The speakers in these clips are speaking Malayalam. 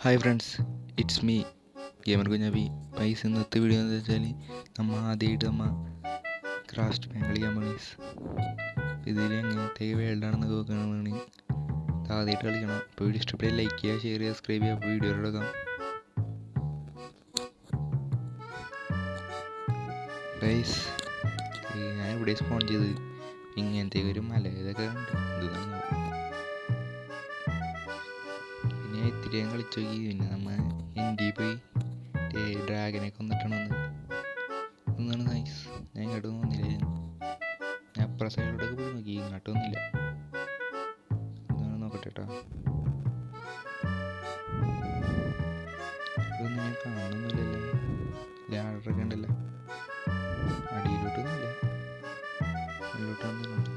Hi friends, it's me gamer Kunjappi. പൈസ ഇന്നത്തെ വീഡിയോ എന്ന് വെച്ചാൽ ആദ്യമായിട്ട് ക്രാഫ്റ്റ് ബാങ്ക് കളിക്കാൻ പോണീസ്. ഇതിൽ എങ്ങനത്തെ വേൾഡാണെന്ന് നോക്കുകയാണെങ്കിൽ ആദ്യമായിട്ട് കളിക്കണം. അപ്പോൾ വീഡിയോ ഇഷ്ടപ്പെട്ടാൽ ലൈക്ക് ചെയ്യുക, ഷെയർ ചെയ്യുക, സബ്സ്ക്രൈബ് ചെയ്യുക. അപ്പോൾ വീഡിയോ എടുക്കാം. ഗൈസ്, ഞാൻ ഇവിടെ സ്പോൺ ചെയ്ത് ഇങ്ങനത്തെ ഒരു മല ഇതൊക്കെ കണ്ടു. ഇതാണ് പിന്നെ ഇത്തിരി ഞാൻ കളിച്ചു നോക്കി. പിന്നെ ഇന്ത്യയിൽ പോയി ഡ്രാഗനെ കൊന്നിട്ടാണെന്ന് ഒന്നാണ് നൈസ്. ഞാൻ ഇങ്ങോട്ടൊന്നും വന്നില്ലായിരുന്നു. ഞാൻ അപ്പുറ സൈഡിലോട്ടൊക്കെ പോയി നോക്കി, ഇങ്ങോട്ടൊന്നുമില്ല. എന്താണ് നോക്കട്ടെ കേട്ടോ. ഇതൊന്നും ഞാൻ കാണുന്നൊന്നുമില്ലല്ലോ. ലാഡറൊക്കെ ഉണ്ടല്ലോ. അടിയിലോട്ടൊന്നുമില്ല, മുകളിലോട്ട് വന്നിട്ടുണ്ട്.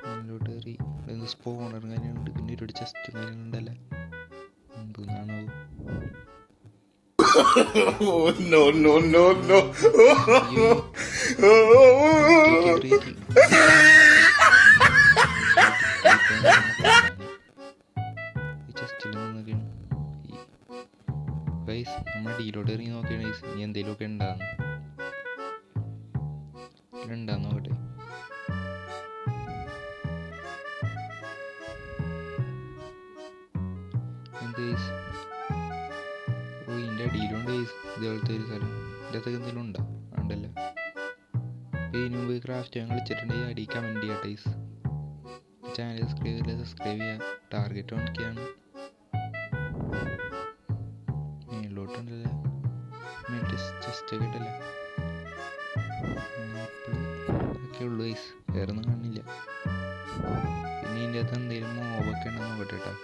മുകളിലോട്ട് കയറി സ്പോണറും കാര്യങ്ങളുണ്ട്. പിന്നെ ഒരുപാട് ചെസ്റ്റും കാര്യങ്ങളുണ്ടല്ലോ. എന്തെന്നാണോ no, no, no, no. നമ്മ അടിയിലോട്ട് ഇറങ്ങി നോക്കിയാണ് ഇനി എന്തെങ്കിലുമൊക്കെ ഉണ്ടാകുന്നു നോക്കട്ടെ. ഇതിൻ്റെ അടിയിലുണ്ട് ഇതേപോലത്തെ ഒരു സ്ഥലം. ഇതിൻ്റെ അകത്തൊക്കെ എന്തെങ്കിലും ഉണ്ടോ? ഉണ്ടല്ലോ. അപ്പോൾ ഇതിന് മുമ്പ് ക്രാഫ്റ്റ് ഞാൻ കളിച്ചിട്ടുണ്ടെങ്കിൽ അടി കമൻറ്റ് ചെയ്യാം ടൈസ്. ചാനൽ സബ്സ്ക്രൈബ് ചെയ്യുക. ടാർഗറ്റ് ഓണിക്കാണ്. മേളിലോട്ടുണ്ടല്ലോ, ചെസ്റ്റൊക്കെ ഇട്ടല്ലോ. ഒക്കെ ഉള്ളു ഗൈസ്, വേറെ ഒന്നും കാണില്ല. പിന്നെ ഇതിൻ്റെ അകത്ത് എന്തെങ്കിലും മോബൊക്കെ ഉണ്ടെന്ന് നോക്കട്ടെ കേട്ടോ.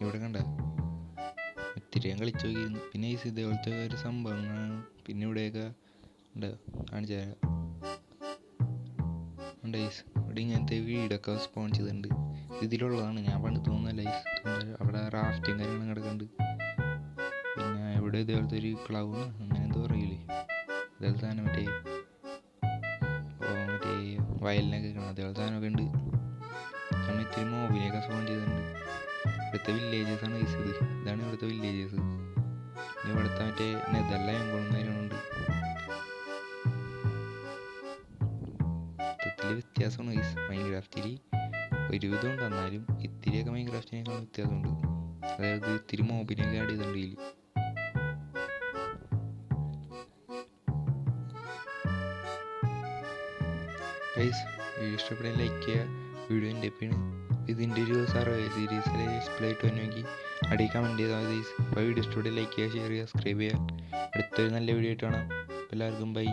ഇവിടെ കണ്ട ഒത്തിരി ഞാൻ കളിച്ചു നോക്കിയിരുന്നു. പിന്നെ ഇതേപോലത്തെ ഒരു സംഭവങ്ങളാണ്. പിന്നെ ഇവിടെയൊക്കെ ഉണ്ട്, കാണിച്ചു തരാം. ഉണ്ട് ഇവിടെ ഇങ്ങനത്തെ വീടൊക്കെ സ്പോൺ ചെയ്തിട്ടുണ്ട്. ഇതിലുള്ളതാണ്, ഞാൻ പണ്ട് തോന്നുന്നില്ല. അവിടെ റാഫ്റ്റും കാര്യങ്ങളും കിടക്കുന്നുണ്ട്. പിന്നെ ഇവിടെ ഇതേപോലത്തെ ഒരു ക്ലൗഡ് അങ്ങനെ എന്തോ പറയില്ലേ, ഇതേപോലത്തെ സാധനം മറ്റേ വയലിനൊക്കെ കാണാം. അതേപോലത്തെ സാധനമൊക്കെ ഉണ്ട്. നമ്മൾ ഇത്തിരി മോബിനെയൊക്കെ സ്പോൺ ചെയ്തിട്ടുണ്ട്. ഇവിടുത്തെ വില്ലേജസ് ആണ് ഇത്. ഇതാണ് ഇവിടുത്തെ വില്ലേജസ്. ഇവിടുത്തെ മറ്റേ നെതർലാൻഡ് കാര്യങ്ങളുണ്ട്. മൊത്തത്തിൽ വ്യത്യാസമാണ് ഗൈസ്. മൈൻക്രാഫ്റ്റിൽ ഒരുവിധം ഉണ്ട്, എന്നാലും ഇത്തിരിയൊക്കെ മൈൻക്രാഫ്റ്റിനേക്കാൾ വ്യത്യാസമുണ്ട്. അതായത് ഇത്തിരി മോബിനെയൊക്കെ ആഡ് ചെയ്തിട്ടുണ്ട് ഇതിൽ. ഗൈസ്, വീഡിയോ ഇഷ്ടപ്പെടാൻ ലൈക്ക് ചെയ്യുക. വീഡിയോ എൻ്റെ ഒപ്പിയാണ്. ഇതിൻ്റെ ഒരു സർവേ സീരീസിലെ ഡിസ്പ്ലേ ആയിട്ട് വന്നെങ്കിൽ അടി കമൻറ്റ് ചെയ്താൽ മതി. അപ്പോൾ വീഡിയോ ഇഷ്ടപ്പെട്ട് ലൈക്ക് ചെയ്യുക, ഷെയർ ചെയ്യുക, സബ്സ്ക്രൈബ് ചെയ്യുക. അടുത്തൊരു നല്ല വീഡിയോ ആയിട്ട് കാണാം. എല്ലാവർക്കും ബൈ.